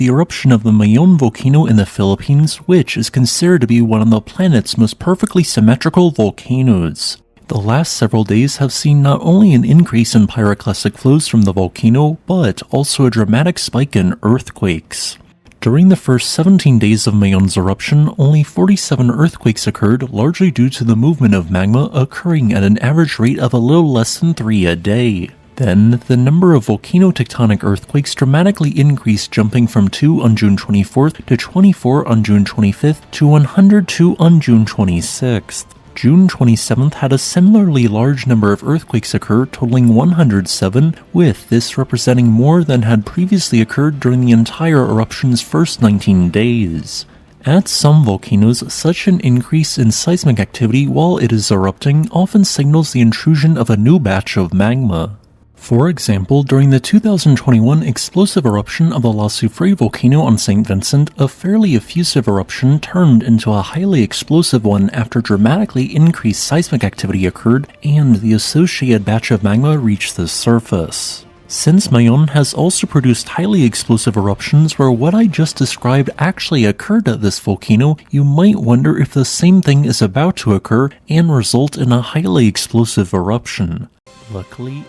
The eruption of the Mayon volcano in the Philippines, which is considered to be one of the planet's most perfectly symmetrical volcanoes. The last several days have seen not only an increase in pyroclastic flows from the volcano, but also a dramatic spike in earthquakes. During the first 17 days of Mayon's eruption, only 47 earthquakes occurred, largely due to the movement of magma occurring at an average rate of a little less than 3 a day. Then, the number of volcano-tectonic earthquakes dramatically increased, jumping from 2 on June 24th to 24 on June 25th to 102 on June 26th. June 27th had a similarly large number of earthquakes occur, totaling 107, with this representing more than had previously occurred during the entire eruption's first 19 days. At some volcanoes, such an increase in seismic activity while it is erupting often signals the intrusion of a new batch of magma. For example, during the 2021 explosive eruption of the La Soufrière volcano on St. Vincent, a fairly effusive eruption turned into a highly explosive one after dramatically increased seismic activity occurred and the associated batch of magma reached the surface. Since Mayon has also produced highly explosive eruptions where what I just described actually occurred at this volcano, you might wonder if the same thing is about to occur and result in a highly explosive eruption. Luckily,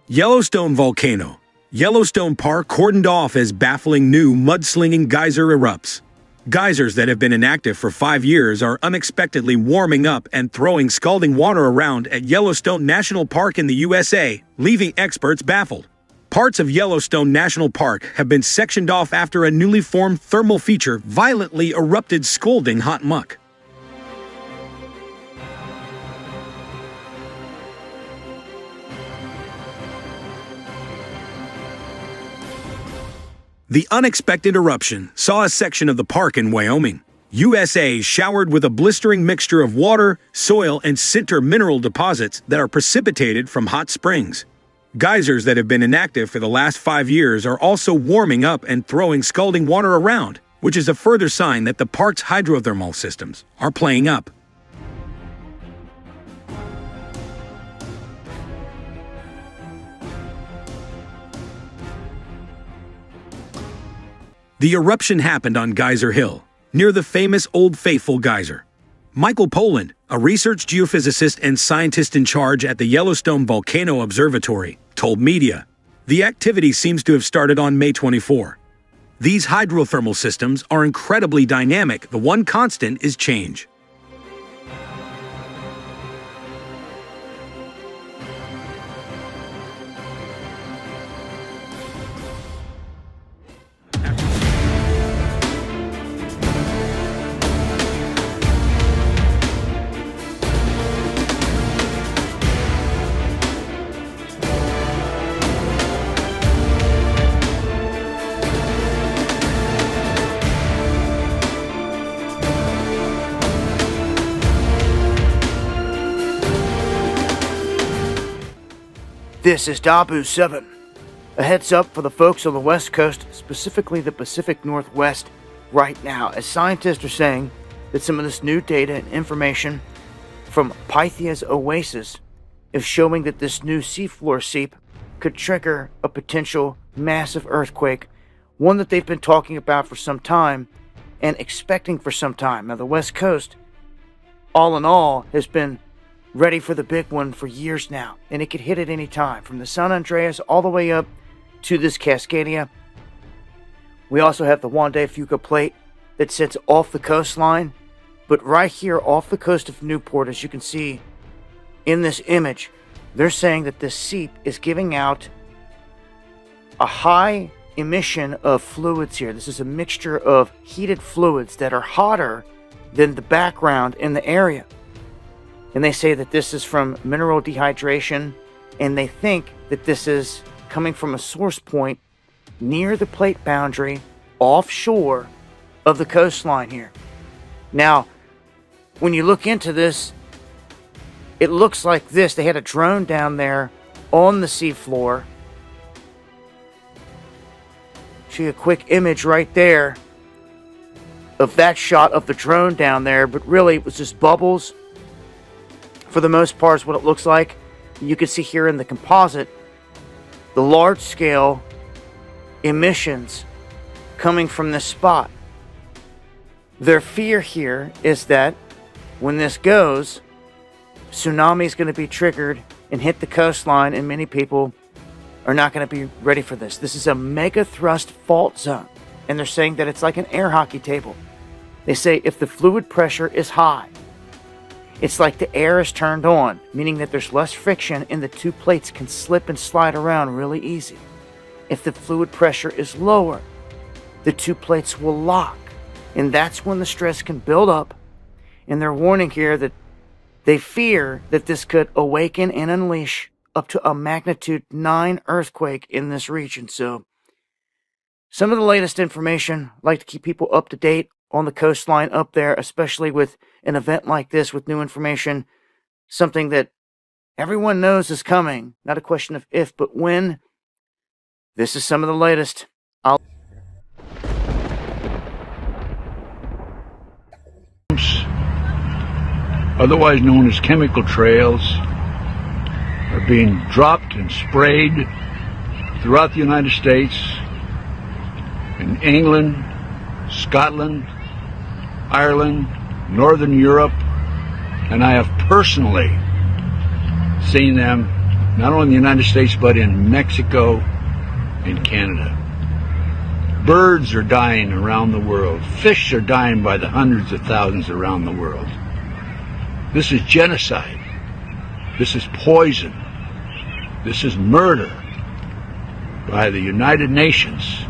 Yellowstone Volcano. Yellowstone Park cordoned off as baffling new mudslinging geyser erupts. Geysers that have been inactive for 5 years are unexpectedly warming up and throwing scalding water around at Yellowstone National Park in the USA, leaving experts baffled. Parts of Yellowstone National Park have been sectioned off after a newly formed thermal feature violently erupted, scalding hot muck. The unexpected eruption saw a section of the park in Wyoming, USA, showered with a blistering mixture of water, soil, and sinter mineral deposits that are precipitated from hot springs. Geysers that have been inactive for the last 5 years are also warming up and throwing scalding water around, which is a further sign that the park's hydrothermal systems are playing up. The eruption happened on Geyser Hill, near the famous Old Faithful geyser. Michael Poland, a research geophysicist and scientist in charge at the Yellowstone Volcano Observatory, told media, "The activity seems to have started on May 24. These hydrothermal systems are incredibly dynamic. The one constant is change." This is Dabu 7. A heads up for the folks on the West Coast, specifically the Pacific Northwest, right now, as scientists are saying that some of this new data and information from Pythia's Oasis is showing that this new seafloor seep could trigger a potential massive earthquake, one that they've been talking about for some time and expecting for some time. Now, the West Coast, all in all, has been ready for the big one for years now, and it could hit at any time, from the San Andreas all the way up to this Cascadia. We also have the Juan de Fuca plate that sits off the coastline, but right here off the coast of Newport, as you can see in this image, they're saying that this seep is giving out a high emission of fluids here. This is a mixture of heated fluids that are hotter than the background in the area. And they say that this is from mineral dehydration, and they think that this is coming from a source point near the plate boundary offshore of the coastline here. Now, when you look into this, it looks like this. They had a drone down there on the seafloor. See a quick image right there of that shot of the drone down there, but really it was just bubbles. For the most part, is what it looks like. You can see here in the composite the large-scale emissions coming from this spot. Their fear here is that when this goes, tsunami is going to be triggered and hit the coastline, and many people are not going to be ready for this. This is a mega thrust fault zone, and they're saying that it's like an air hockey table. They say if the fluid pressure is high, it's like the air is turned on, meaning that there's less friction and the two plates can slip and slide around really easy. If the fluid pressure is lower, the two plates will lock, and that's when the stress can build up. And they're warning here that they fear that this could awaken and unleash up to a magnitude 9 earthquake in this region. So, some of the latest information, I'd like to keep people up to date on the coastline up there, especially with an event like this with new information, something that everyone knows is coming. Not a question of if, but when. This is some of the latest. Otherwise known as chemical trails, are being dropped and sprayed throughout the United States, in England, Scotland, Ireland, Northern Europe, and I have personally seen them not only in the United States but in Mexico and Canada. Birds are dying around the world. Fish are dying by the hundreds of thousands around the world. This is genocide. This is poison. This is murder by the United Nations.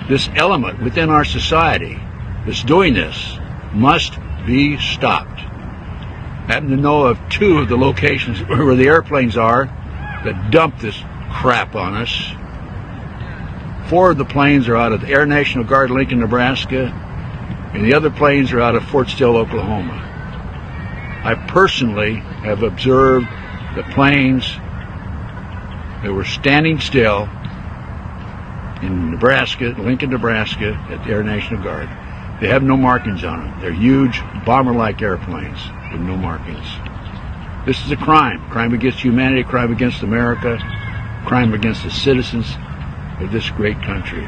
This element within our society that's doing this must be stopped. I happen to know of 2 of the locations where the airplanes are that dump this crap on us. 4 of the planes are out of the Air National Guard, Lincoln, Nebraska, and the other planes are out of Fort Still, Oklahoma. I personally have observed the planes that were standing still in Nebraska, Lincoln, Nebraska, at the Air National Guard. They have no markings on them. They're huge, bomber-like airplanes with no markings. This is a crime. Crime against humanity, crime against America, crime against the citizens of this great country.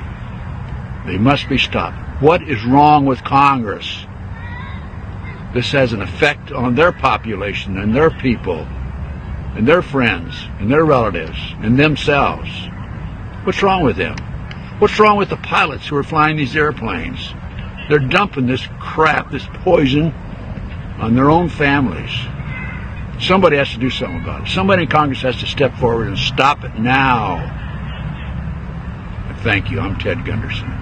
They must be stopped. What is wrong with Congress? This has an effect on their population and their people and their friends and their relatives and themselves. What's wrong with them? What's wrong with the pilots who are flying these airplanes? They're dumping this crap, this poison, on their own families. Somebody has to do something about it. Somebody in Congress has to step forward and stop it now. Thank you. I'm Ted Gunderson.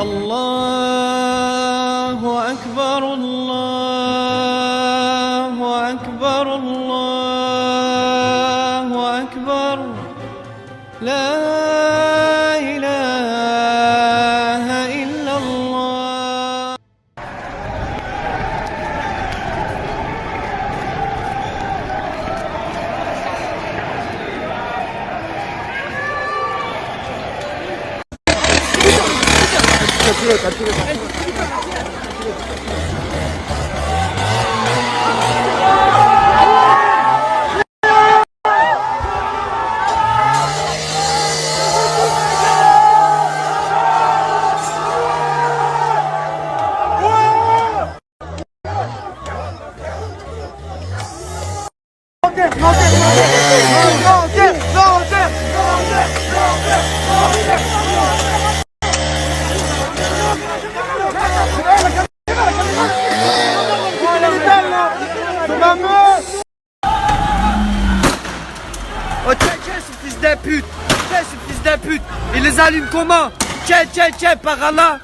الله أكبر الله أكبر الله أكبر لا إله إلا الله. Oh tiens, ce fils d'un pute! Tiens, ce fils d'un pute! Il les allume comment? Tiens, par là!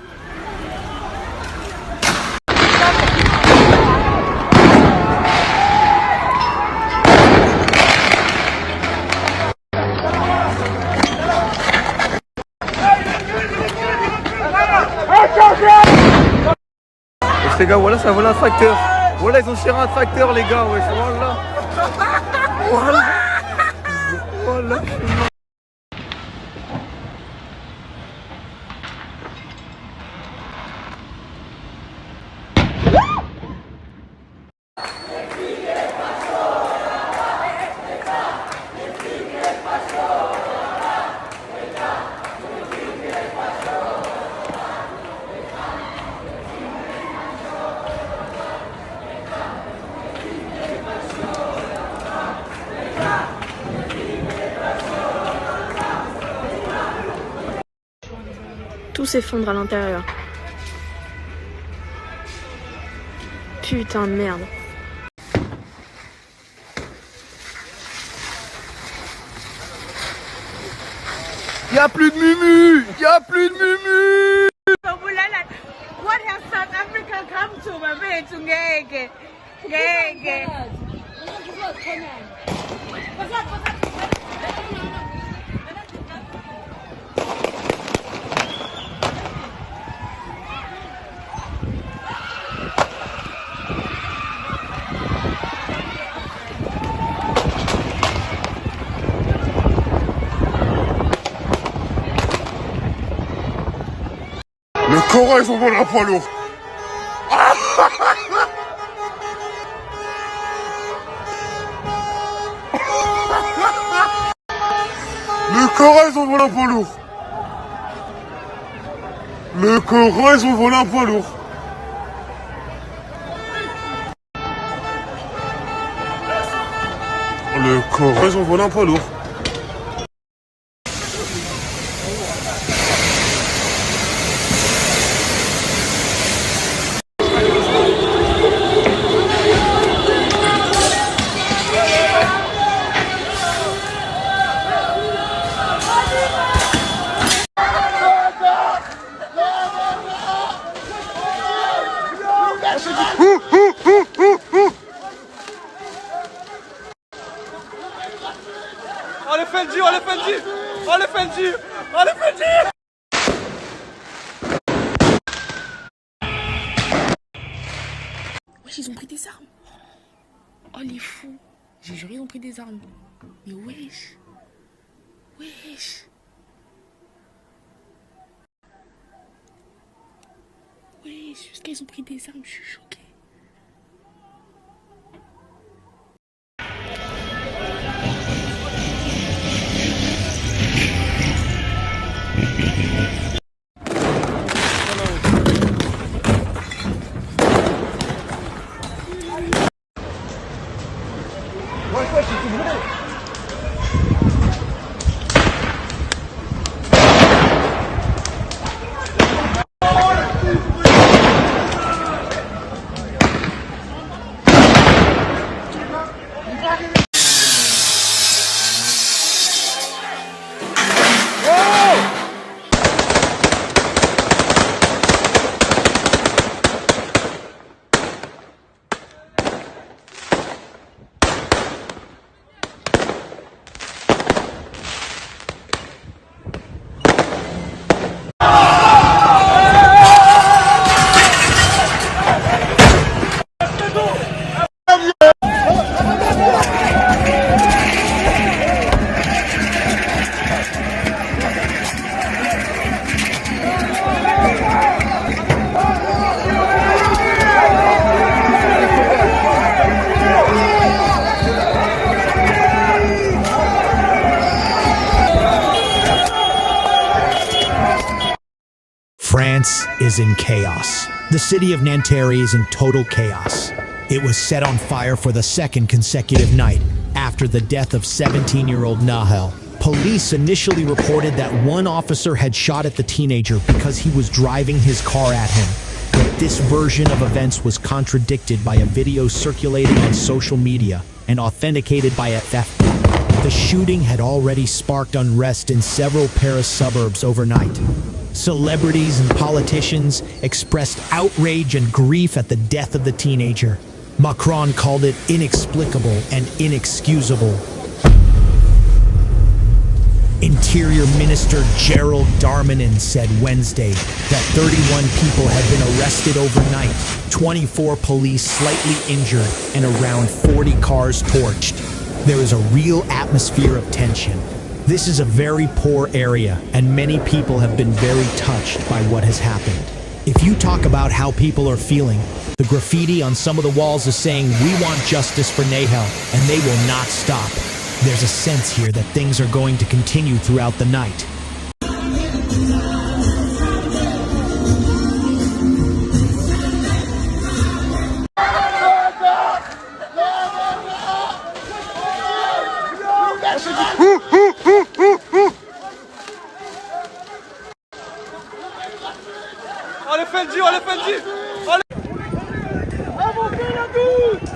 Les gars, voilà, ça vole un tracteur. Voilà, ils ont tiré un tracteur, les gars, ouais, voilà. Voilà. Voilà. Tout s'effondre à l'intérieur. Putain de merde. Y'a plus de mumu! Y'a plus de mumu! What has South Africa come to, mabethu ngeke ngeke. Le Coran, ils ont volé un poids lourd. Le Coran, ils ont volé un poids lourd. Le Coran, ils ont volé un poids lourd. Le Coran, ils ont volé un poids lourd. Oh les Fendi, oh les Fendi, oh les Fendi, oh les Fendi. Wesh, ils ont pris des armes. Oh les fous. J'ai juré, ils ont pris des armes. Mais wesh. Wesh. Wesh, jusqu'à ils ont pris des armes, je suis choqué. province is in chaos. The city of Nanterre is in total chaos. It was set on fire for the second consecutive night after the death of 17-year-old Nahel. Police initially reported that one officer had shot at the teenager because he was driving his car at him. But this version of events was contradicted by a video circulating on social media and authenticated by a theft. The shooting had already sparked unrest in several Paris suburbs overnight. Celebrities and politicians expressed outrage and grief at the death of the teenager. Macron called it inexplicable and inexcusable. Interior Minister Gerald Darmanin said Wednesday that 31 people had been arrested overnight, 24 police slightly injured, and around 40 cars torched. There is a real atmosphere of tension. This is a very poor area, and many people have been very touched by what has happened. If you talk about how people are feeling, the graffiti on some of the walls is saying, "We want justice for Nahel," and they will not stop. There's a sense here that things are going to continue throughout the night. Allez, Fendi, allez, Fendi! Avancez la douce!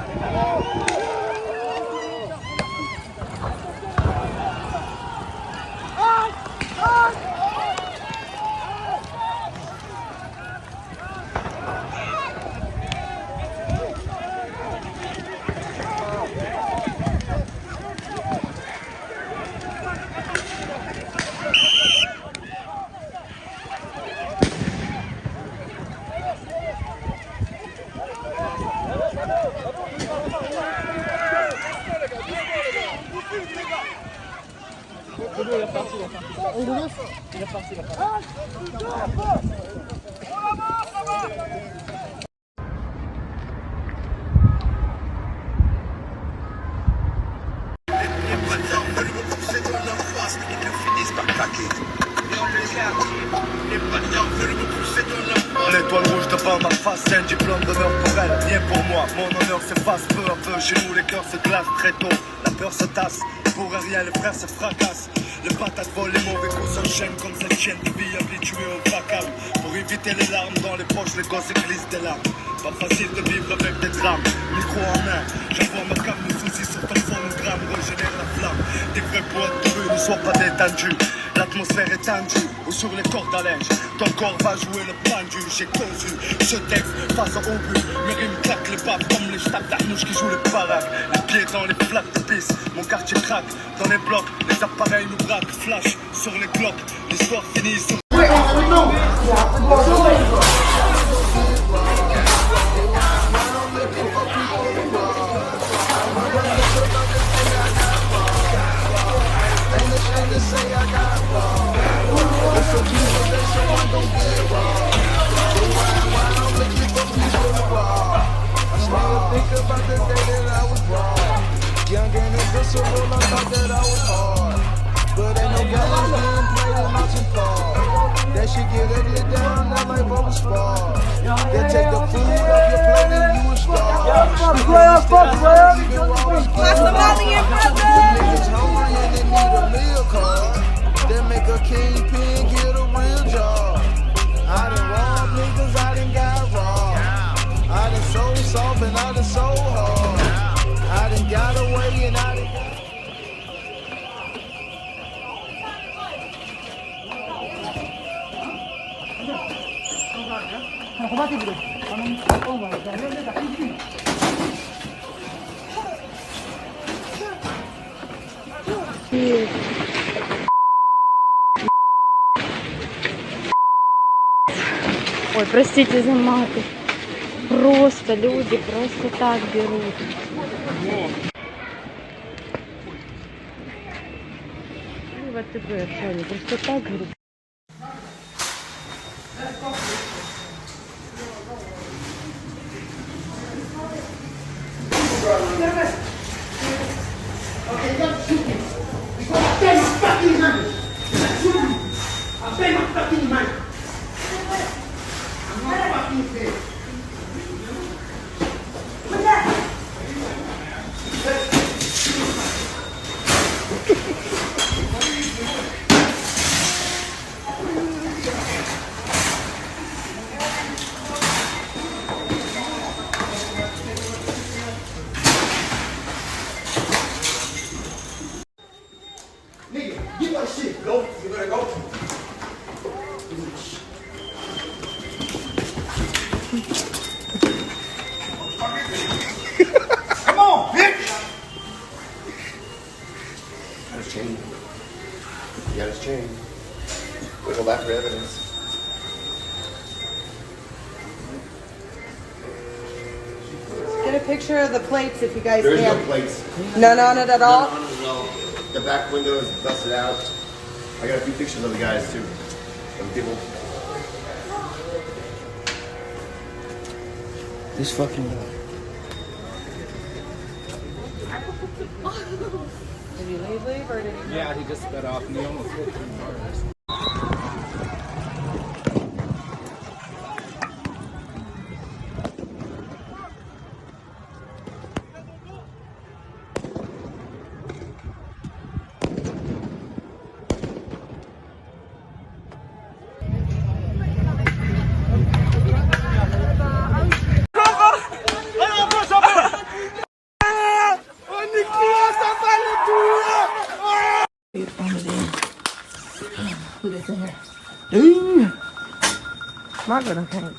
L'étoile rouge devant ma face, c'est un diplôme d'honneur pour elle, rien pour moi. Mon honneur s'efface peu à peu, chez nous les cœurs se glacent très tôt. La peur se tasse, pour rien les frères se fracassent. Les patates volent, les mauvais coups s'enchaînent comme cette chienne de vie habituée au vacarme. Pour éviter les larmes dans les poches, les gosses glissent des larmes. Pas facile de vivre avec des drames. Micro en main, j'envoie ma cam, le souci sur ton phonogramme régénère la flamme. Des vrais poètes de rue ne soient pas détendus. L'atmosphère est tendue, ou sur les cordes à linge. Ton corps va jouer le pendu. J'ai conçu ce texte face au but. Mes rimes claquent les babes comme les stabs d'arnouches qui jouent les baraques. Les pieds dans les flaques de pisse, mon quartier craque. Dans les blocs, les appareils nous braquent. Flash sur les glocks, l'histoire finit sur... Young and invincible, I thought that I was hard. But ain't no games being played in Mountain Park. That shit get ugly down there like bubble spar. They take the food off your plate and you a star. Fuck player, fuck player. What's the money in my bag? Niggas hungry and they need a meal card. They make a kingpin get a real job. I done robbed niggas, I done got robbed. I done so soft and I done so hard. I done got away and I done got... Ой, простите за маты. Просто люди просто так берут. В АТБ, что они просто так берут. his chain. He got his chain. Wiggle that for evidence. Get a picture of the plates if you guys There's can. no plates. No, not at all? No. The back window is busted out. I got a few pictures of the guys too. Of people. This fucking guy. Did he leave or did he? Yeah, he just got off and he almost hit 2 cars. Who this in here? Dude! My God, I can't.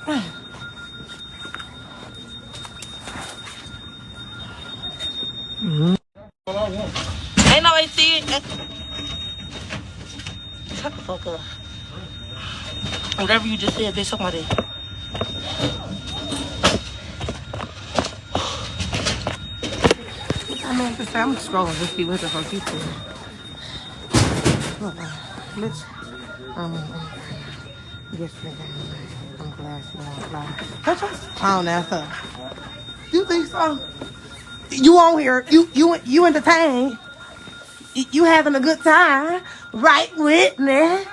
Ain't no AC. Shut the fuck up. Whatever you just said, bitch, suck my dick. I mean, I'm scrolling to see what the fuck you said. Bitch. Yes, I'm glad she won't fly. Touch us? I don't know. So. You think so? You on here? You entertained? You having a good time? Right with me?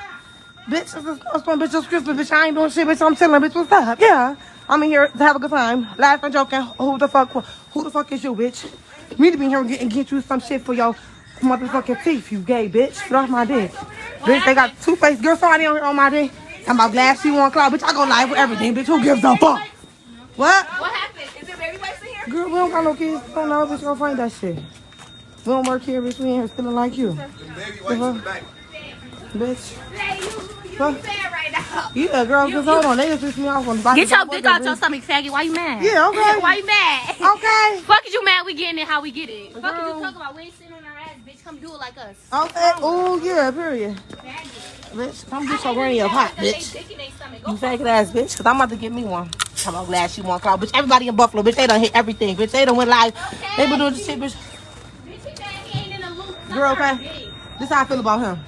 Bitch, bitch, it's Christmas, bitch. I ain't doing shit, bitch. I'm chilling, bitch. What's up? Yeah, I'm in here to have a good time, laughing, joking. Who the fuck is you, bitch? Me to be here and get you some shit for your motherfucking teeth, you gay bitch. Get off my dick. Bitch, they got two-faced girl somebody on here on my dick. I'm about glass she won't cloud, bitch. I go live with everything, bitch. Who gives a fuck? What? What happened? Is there baby wipes in here? Girl, we don't got no kids. Don't know, bitch. Go find that shit. We don't work here, bitch. We ain't here feeling like you. Baby wipes in the back. Bitch. Hey, you mad right now. Yeah, girl, just hold on. They just pissed me off on the bike. Get your dick out your stomach, faggot. Why you mad? Yeah, okay. Why you mad? Okay. Fuck is you mad? We getting it how we get it. Fuck is you talking about? We ain't sitting on our ass, bitch. Come do it like us. Okay. Oh, yeah, period. Bitch, come get your granny up hot, bitch. You faggot ass bitch, because I'm about to get me one. Come on, glad she won't cloud. Bitch, everybody in Buffalo, bitch, they done hit everything. Bitch, they done went live. They been doing this shit, bitch. Girl, okay? This how I feel about him.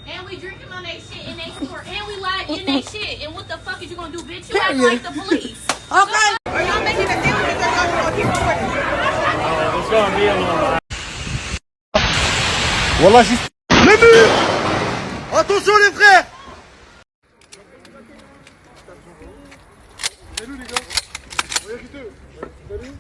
And we drinking on they shit in they store. And we live in they shit. And what the fuck is you gonna do, bitch? You act like the police. Okay. Are y'all making a deal with y'all gonna keep recording? It's gonna be a little. Voilà, juste. Les murs! Attention les frères! Salut les gars! Voyez qui deux? Salut!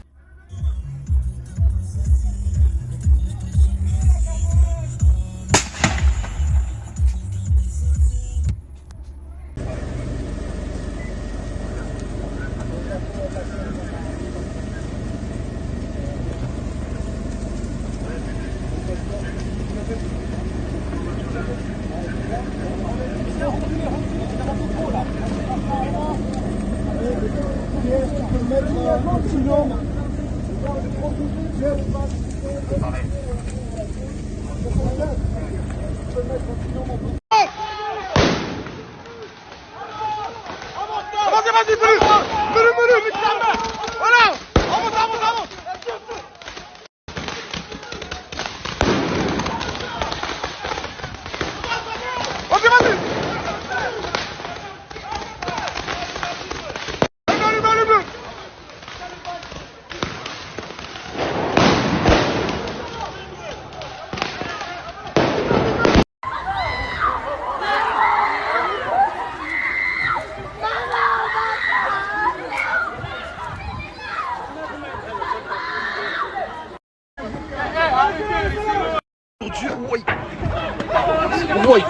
Avancez, vas-y, fais-le! Fais-le, mets ta main! Voilà! Avance, avance, avance! Ok, vas-y! Allez, Mon Dieu, oui! Oui!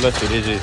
Voilà, c'est léger.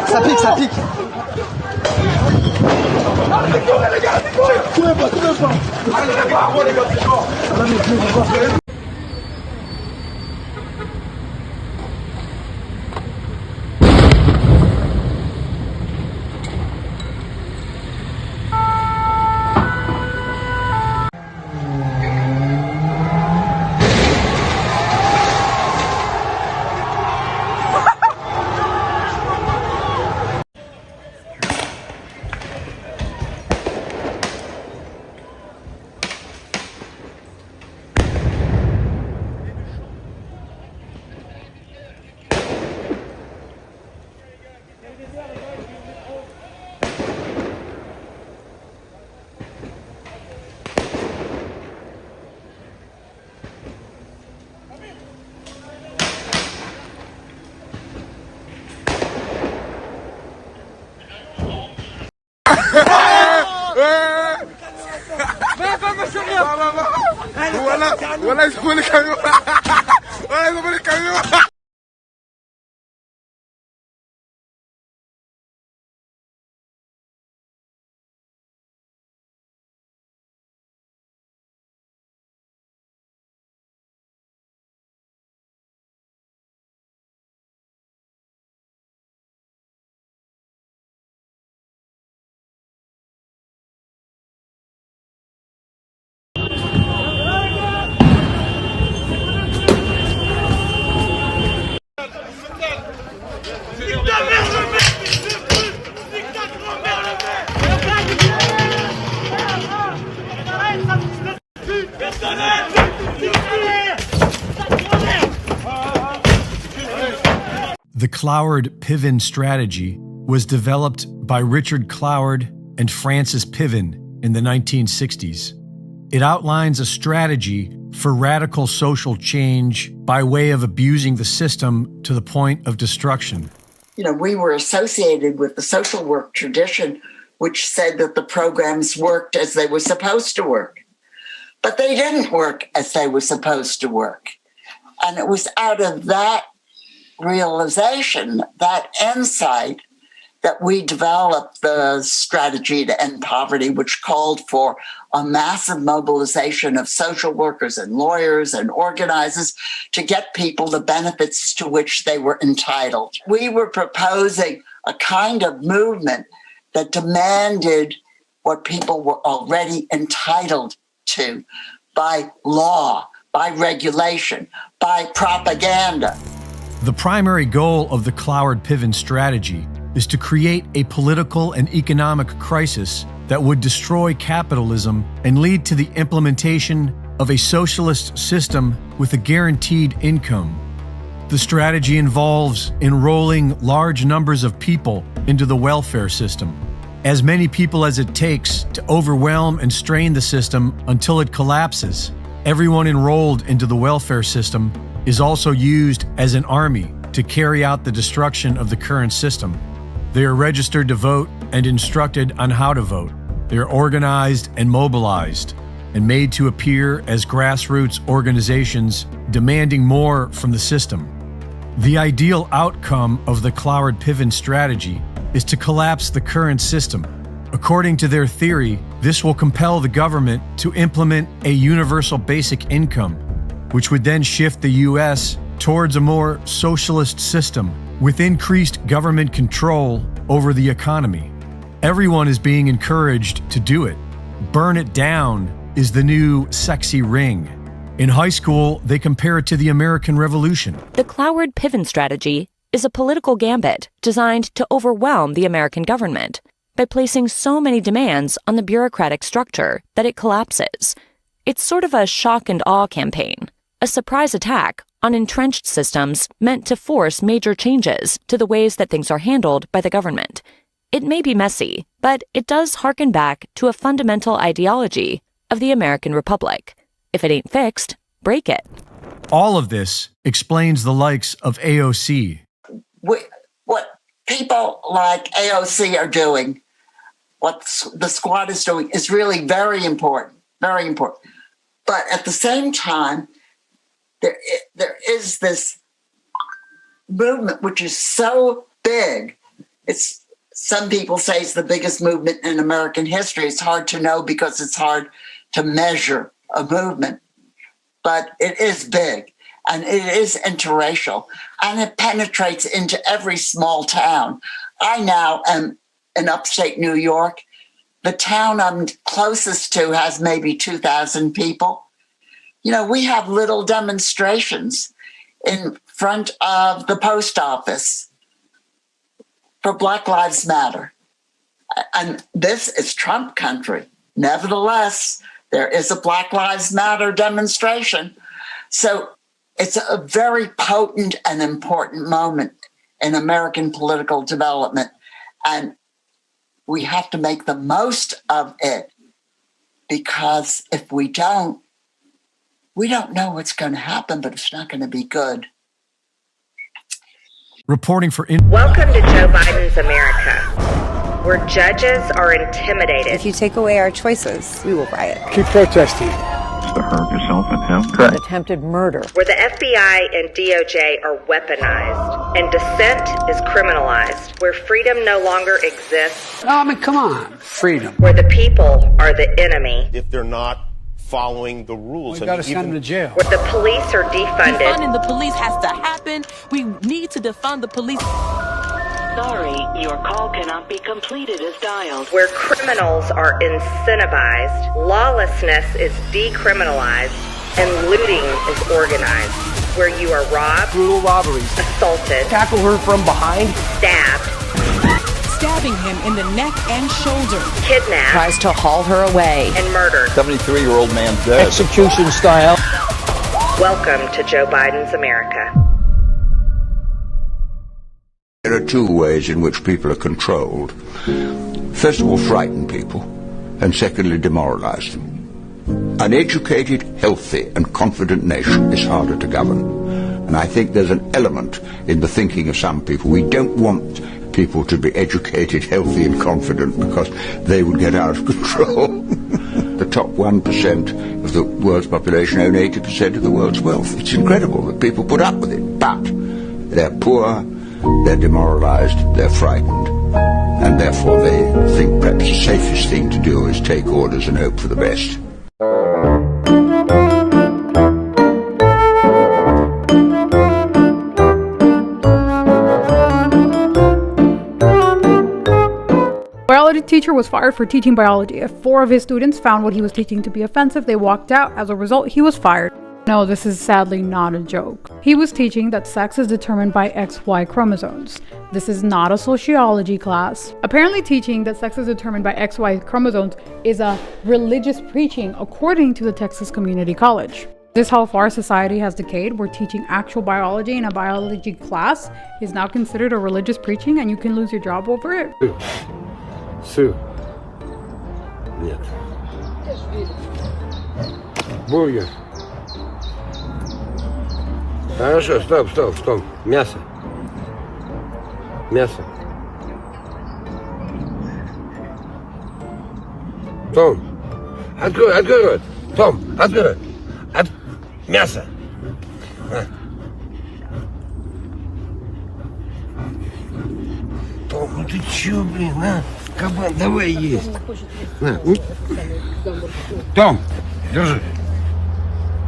Ça pique, ça pique. Voilà, ils ont volé le camion. Voilà, ils ont volé le camion. The Cloward-Piven strategy was developed by Richard Cloward and Francis Piven in the 1960s. It outlines a strategy for radical social change by way of abusing the system to the point of destruction. You know, we were associated with the social work tradition, which said that the programs worked as they were supposed to work. But they didn't work as they were supposed to work. And it was out of that realization, that insight, that we developed the strategy to end poverty, which called for a massive mobilization of social workers and lawyers and organizers to get people the benefits to which they were entitled. We were proposing a kind of movement that demanded what people were already entitled to by law, by regulation, by propaganda. The primary goal of the Cloward-Piven strategy is to create a political and economic crisis that would destroy capitalism and lead to the implementation of a socialist system with a guaranteed income. The strategy involves enrolling large numbers of people into the welfare system, as many people as it takes to overwhelm and strain the system until it collapses. Everyone enrolled into the welfare system is also used as an army to carry out the destruction of the current system. They are registered to vote and instructed on how to vote. They are organized and mobilized and made to appear as grassroots organizations demanding more from the system. The ideal outcome of the Cloward-Piven strategy is to collapse the current system. According to their theory, this will compel the government to implement a universal basic income, which would then shift the U.S. towards a more socialist system with increased government control over the economy. Everyone is being encouraged to do it. Burn it down is the new sexy ring. In high school, they compare it to the American Revolution. The Cloward-Piven strategy is a political gambit designed to overwhelm the American government by placing so many demands on the bureaucratic structure that it collapses. It's sort of a shock and awe campaign, a surprise attack on entrenched systems meant to force major changes to the ways that things are handled by the government. It may be messy, but it does harken back to a fundamental ideology of the American Republic. If it ain't fixed, break it. All of this explains the likes of AOC. What people like AOC are doing, what the squad is doing, is really very important, very important. But at the same time, there is this movement which is so big. Some people say it's the biggest movement in American history. It's hard to know because it's hard to measure a movement, but it is big and it is interracial and it penetrates into every small town. I now am in upstate New York. The town I'm closest to has maybe 2,000 people. You know, we have little demonstrations in front of the post office for Black Lives Matter. And this is Trump country. Nevertheless, there is a Black Lives Matter demonstration. So it's a very potent and important moment in American political development. And we have to make the most of it, because if we don't know what's going to happen, but it's not going to be good. Reporting for Welcome to Joe Biden's America, where judges are intimidated. If you take away our choices, we will riot. Keep protesting. To hurt yourself and him. Correct. Attempted murder. Where the FBI and DOJ are weaponized and dissent is criminalized. Where freedom no longer exists. No, I mean, come on. Freedom. Where the people are the enemy. If they're not following the rules. We got to send them to jail. Where the police are defunded. Defunding the police has to happen. We need to defund the police. Sorry, your call cannot be completed as dialed. Where criminals are incentivized, lawlessness is decriminalized, and looting is organized. Where you are robbed, brutal robberies, assaulted, tackle her from behind, stabbed, stabbing him in the neck and shoulder, kidnapped, tries to haul her away, and murdered. 73-year-old man dead. Execution style. Welcome to Joe Biden's America. There are two ways in which people are controlled. First of all, frighten people, and secondly, demoralize them. An educated, healthy, and confident nation is harder to govern. And I think there's an element in the thinking of some people. We don't want people to be educated, healthy, and confident because they would get out of control. the top 1% of the world's population own 80% of the world's wealth. It's incredible that people put up with it, but they're poor, they're demoralized, they're frightened, and therefore they think perhaps the safest thing to do is take orders and hope for the best. Biology teacher was fired for teaching biology. If 4 of his students found what he was teaching to be offensive, they walked out. As a result, he was fired. No, this is sadly not a joke. He was teaching that sex is determined by XY chromosomes. This is not a sociology class. Apparently teaching that sex is determined by XY chromosomes is a religious preaching according to the Texas Community College. This is how far society has decayed, where teaching actual biology in a biology class is now considered a religious preaching and you can lose your job over it. Сыр. Нет. Бургер. Хорошо, стоп. Мясо. Том, открой рот. Том, открой рот. Мясо. Том, ну ты чё, блин, а? Кабан, давай есть. На. Том, держи.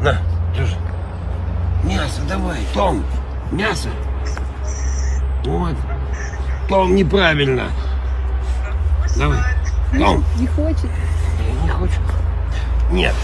На, держи. Мясо давай, Том. Мясо. Вот. Том, неправильно. Давай. Том. Не хочет. Не хочет. Нет.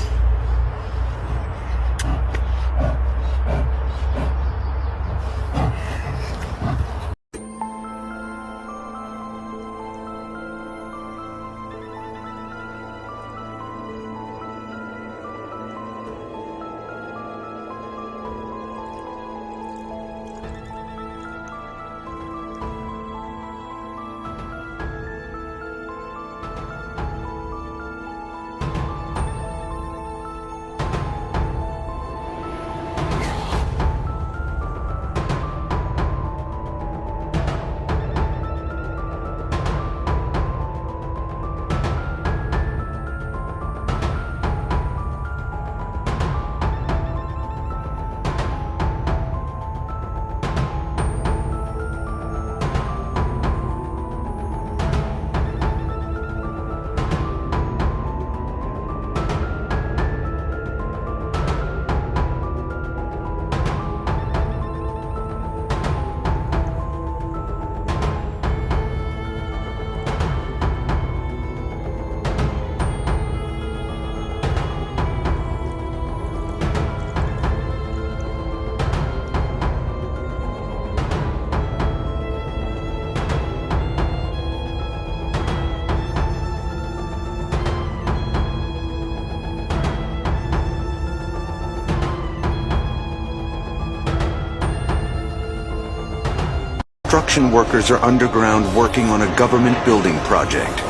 Construction workers are underground working on a government building project.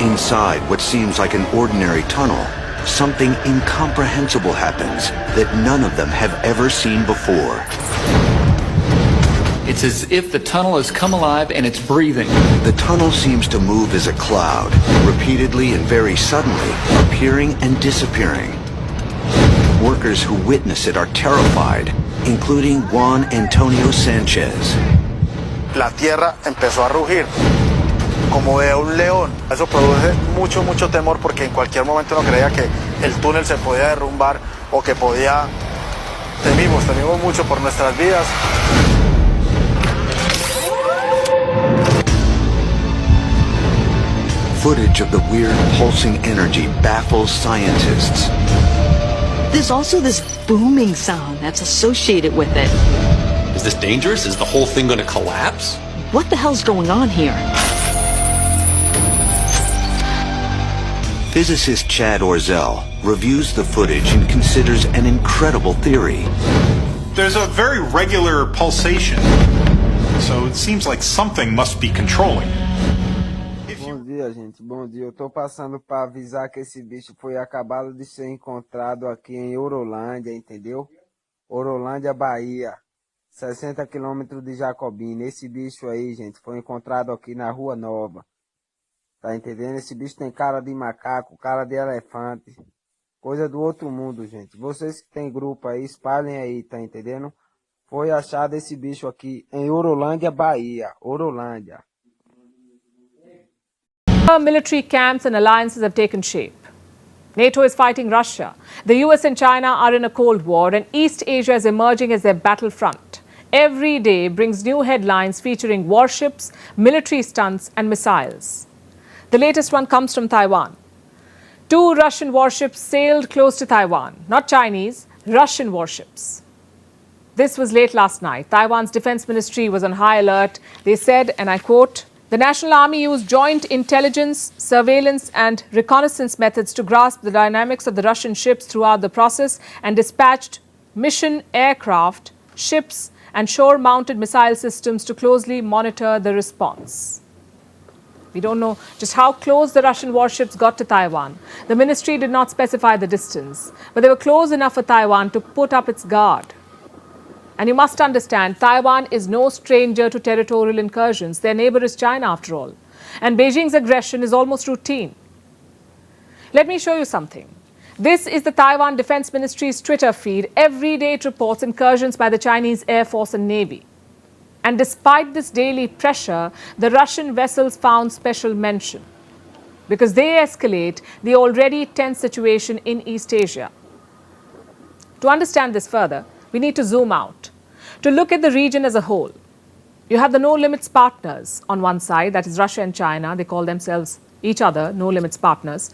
Inside what seems like an ordinary tunnel, something incomprehensible happens that none of them have ever seen before. It's as if the tunnel has come alive and it's breathing. The tunnel seems to move as a cloud, repeatedly and very suddenly, appearing and disappearing. Workers who witness it are terrified, including Juan Antonio Sanchez. La tierra empezó a rugir como de un león. Eso produce mucho temor porque en cualquier momento uno creía que el túnel se podía derrumbar o que podía... Temimos mucho por nuestras vidas. Footage of the weird pulsing energy baffles scientists. There's also this booming sound that's associated with it. Is this dangerous? Is the whole thing going to collapse? What the hell's going on here? Physicist Chad Orzel reviews the footage and considers an incredible theory. There's a very regular pulsation, so it seems like something must be controlling. Bom dia, gente. Bom dia. Eu tô passando para avisar que esse bicho foi acabado de ser encontrado aqui em Orolândia, entendeu? Orolândia, Bahia. 60 quilômetros de Jacobina. Esse bicho aí, gente, foi encontrado aqui na Rua Nova. Tá entendendo? Esse bicho tem cara de macaco, cara de elefante. Coisa do outro mundo, gente. Vocês que tem grupo aí, espalhem aí, tá entendendo? Foi achado esse bicho aqui em Orolândia, Bahia. Orolândia. Military camps and alliances have taken shape. NATO is fighting Russia. The US and China are in a Cold War, and East Asia is emerging as their battlefront. Every day brings new headlines featuring warships, military stunts, and missiles. The latest one comes from Taiwan. 2 Russian warships sailed close to Taiwan. Not Chinese, Russian warships. This was late last night. Taiwan's defense ministry was on high alert. They said, and I quote, "The National Army used joint intelligence, surveillance, and reconnaissance methods to grasp the dynamics of the Russian ships throughout the process and dispatched mission aircraft, ships, and shore-mounted missile systems to closely monitor the response." We don't know just how close the Russian warships got to Taiwan. The ministry did not specify the distance, but they were close enough for Taiwan to put up its guard. And you must understand, Taiwan is no stranger to territorial incursions. Their neighbor is China, after all. And Beijing's aggression is almost routine. Let me show you something. This is the Taiwan Defense Ministry's Twitter feed. Every day it reports incursions by the Chinese Air Force and Navy. And despite this daily pressure, the Russian vessels found special mention because they escalate the already tense situation in East Asia. To understand this further, we need to zoom out, to look at the region as a whole. You have the No Limits partners on one side, that is Russia and China. They call themselves each other No Limits partners.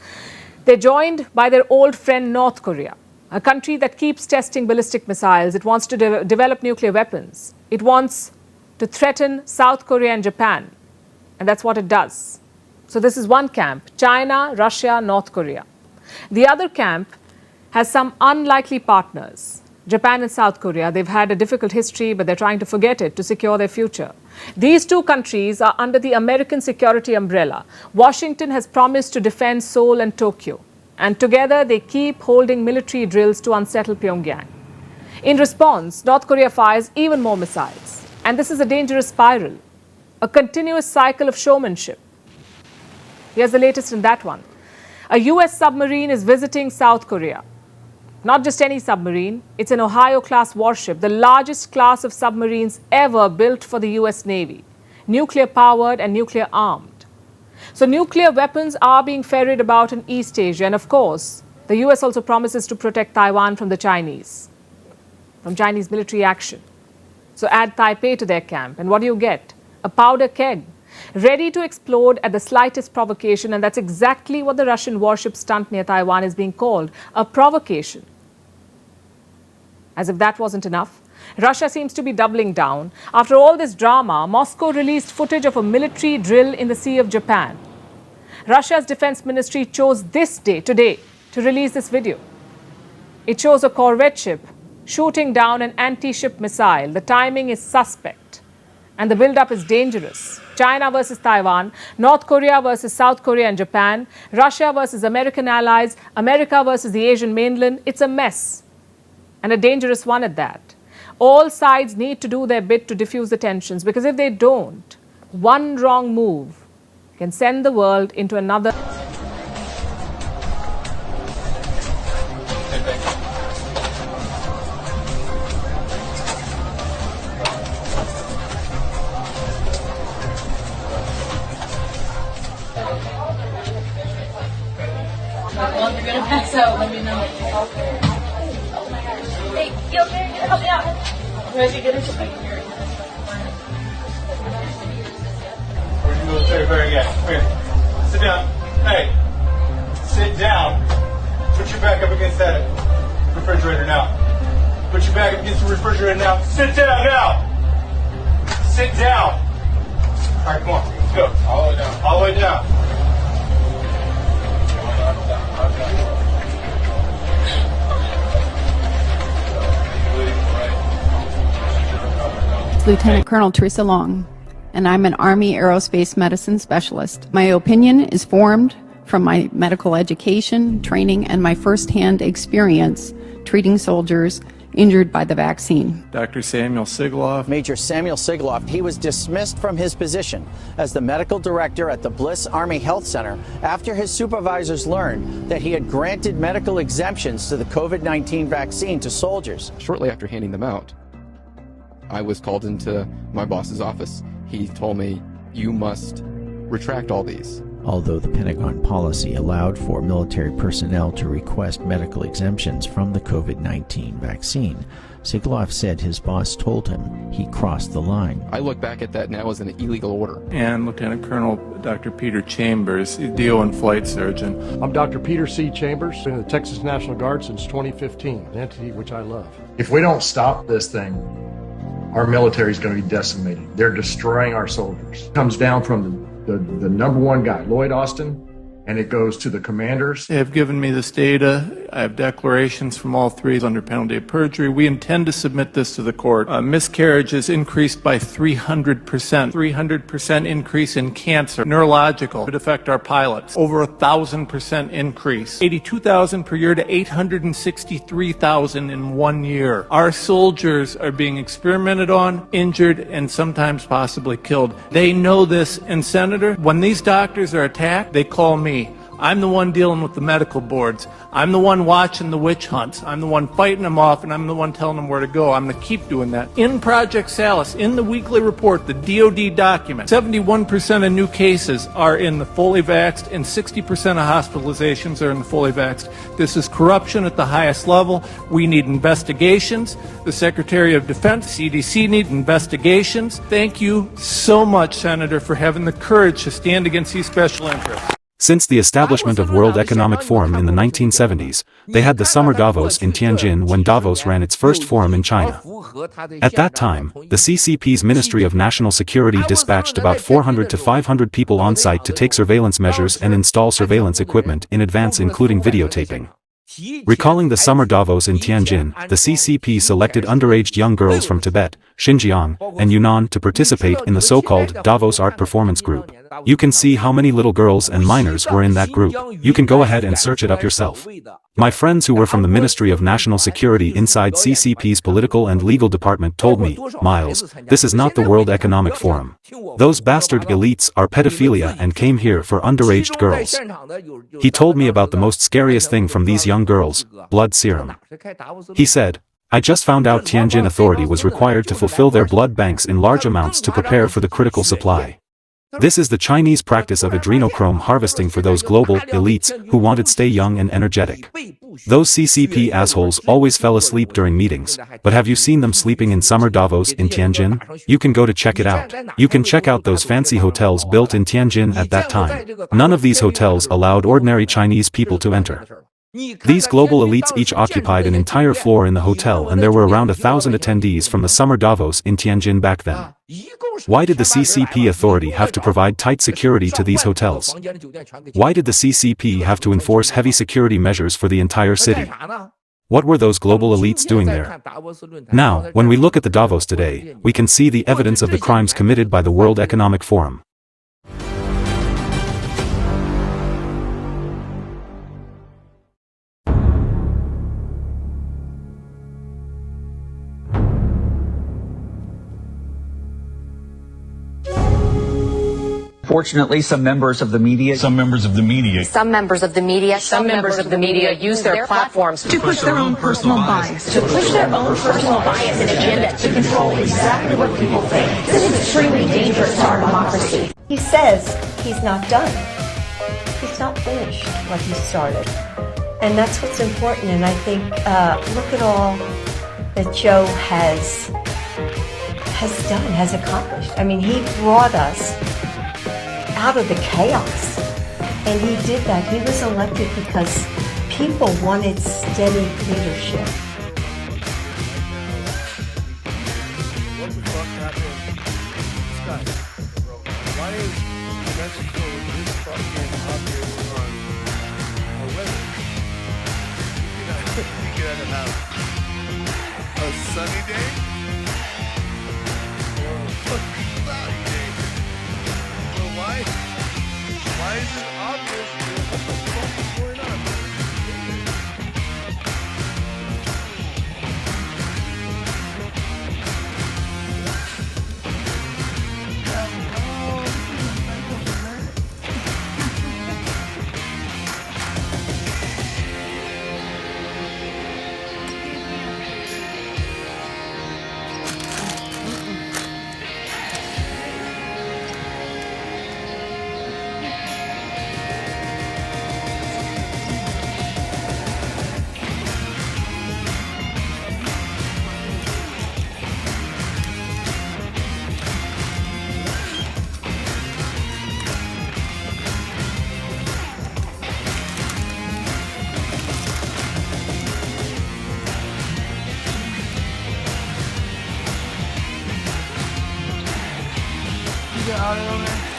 They're joined by their old friend North Korea, a country that keeps testing ballistic missiles. It wants to develop nuclear weapons. It wants to threaten South Korea and Japan. And that's what it does. So this is one camp, China, Russia, North Korea. The other camp has some unlikely partners, Japan and South Korea. They've had a difficult history, but they're trying to forget it to secure their future. These 2 countries are under the American security umbrella. Washington has promised to defend Seoul and Tokyo. And together they keep holding military drills to unsettle Pyongyang. In response, North Korea fires even more missiles. And this is a dangerous spiral, a continuous cycle of showmanship. Here's the latest in that one. A US submarine is visiting South Korea. Not just any submarine, it's an Ohio-class warship, the largest class of submarines ever built for the US Navy, nuclear-powered and nuclear-armed. So nuclear weapons are being ferried about in East Asia, and of course, the US also promises to protect Taiwan from the Chinese, from Chinese military action. So add Taipei to their camp, and what do you get? A powder keg, ready to explode at the slightest provocation, and that's exactly what the Russian warship stunt near Taiwan is being called, a provocation. As if that wasn't enough, Russia seems to be doubling down. After all this drama, Moscow released footage of a military drill in the Sea of Japan. Russia's defense ministry chose this day, today, to release this video. It shows a corvette ship shooting down an anti-ship missile. The timing is suspect, and the build-up is dangerous. China versus Taiwan, North Korea versus South Korea and Japan, Russia versus American allies, America versus the Asian mainland. It's a mess, and a dangerous one at that. All sides need to do their bit to diffuse the tensions, because if they don't, one wrong move can send the world into another. Well, if you're gonna pass out, let me know. Hey, you okay? Help me out. Where'd you get it? Where's the military again? Here. Sit down. Hey. Sit down. Put your back up against that refrigerator now. Put your back up against the refrigerator now. Sit down now. Sit down. All right, come on. Let's go. All the way down. All the way down. Lieutenant Colonel Teresa Long, and I'm an Army Aerospace Medicine Specialist. My opinion is formed from my medical education, training, and my firsthand experience treating soldiers injured by the vaccine. Dr. Samuel Sigloff. Major Samuel Sigloff, he was dismissed from his position as the medical director at the Bliss Army Health Center after his supervisors learned that he had granted medical exemptions to the COVID-19 vaccine to soldiers. Shortly after handing them out, I was called into my boss's office. He told me, "You must retract all these." Although the Pentagon policy allowed for military personnel to request medical exemptions from the COVID-19 vaccine, Sigloff said his boss told him he crossed the line. I look back at that now as an illegal order. And Lieutenant Colonel Dr. Peter Chambers, DO and flight surgeon. I'm Dr. Peter C. Chambers, been in the Texas National Guard since 2015, an entity which I love. If we don't stop this thing, our military is going to be decimated. They're destroying our soldiers. It comes down from the number one guy, Lloyd Austin, and it goes to the commanders. They have given me this data. I have declarations from all three under penalty of perjury. We intend to submit this to the court. Miscarriages increased by 300%. 300% increase in cancer. Neurological would affect our pilots. Over 1,000% increase. 82,000 per year to 863,000 in 1 year. Our soldiers are being experimented on, injured, and sometimes possibly killed. They know this, and Senator, when these doctors are attacked, they call me. I'm the one dealing with the medical boards. I'm the one watching the witch hunts. I'm the one fighting them off, and I'm the one telling them where to go. I'm going to keep doing that. In Project Salus, in the weekly report, the DOD document, 71% of new cases are in the fully vaxxed, and 60% of hospitalizations are in the fully vaxxed. This is corruption at the highest level. We need investigations. The Secretary of Defense, CDC, need investigations. Thank you so much, Senator, for having the courage to stand against these special interests. Since the establishment of World Economic Forum in the 1970s, they had the Summer Davos in Tianjin when Davos ran its first forum in China. At that time, the CCP's Ministry of National Security dispatched about 400 to 500 people on site to take surveillance measures and install surveillance equipment in advance, including videotaping. Recalling the Summer Davos in Tianjin, the CCP selected underage young girls from Tibet, Xinjiang, and Yunnan to participate in the so-called Davos Art Performance Group. You can see how many little girls and minors were in that group. You can go ahead and search it up yourself. My friends who were from the Ministry of National Security inside CCP's political and legal department told me, "Miles, this is not the World Economic Forum. Those bastard elites are pedophilia and came here for underage girls." He told me about the most scariest thing from these young girls, blood serum. He said, "I just found out Tianjin Authority was required to fulfill their blood banks in large amounts to prepare for the critical supply. This is the Chinese practice of adrenochrome harvesting for those global elites who wanted to stay young and energetic. Those CCP assholes always fell asleep during meetings, but have you seen them sleeping in Summer Davos in Tianjin? You can go to check it out. You can check out those fancy hotels built in Tianjin at that time. None of these hotels allowed ordinary Chinese people to enter. These global elites each occupied an entire floor in the hotel, and there were around 1,000 attendees from the Summer Davos in Tianjin back then. Why did the CCP authority have to provide tight security to these hotels? Why did the CCP have to enforce heavy security measures for the entire city? What were those global elites doing there? Now, when we look at the Davos today, we can see the evidence of the crimes committed by the World Economic Forum. Fortunately, some members of the media use their platforms to push their own personal bias. and agenda to control exactly what people think. This is extremely dangerous to our democracy. He says he's not done. He's not finished what he started. And that's what's important. And I think, look at all that Joe has done, has accomplished. I mean, he brought us out of the chaos. And he did that. He was elected because people wanted steady leadership. What the fuck happened? This guy, bro. Why is Mexico this fucking operating on our weather? You can either have a sunny day or a fucking cloudy day. But why is it obvious? What the fuck is going on? audio, man?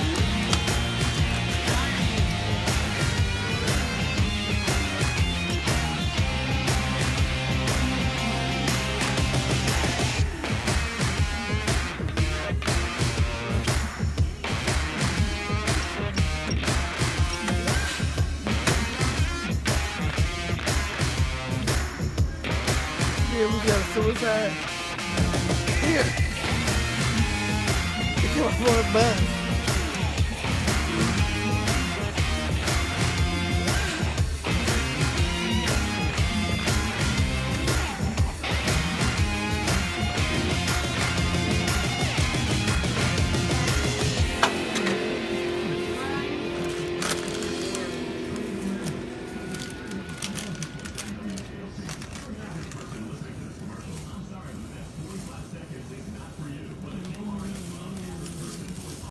Yeah, we got a suicide. Here. He came up on a bus.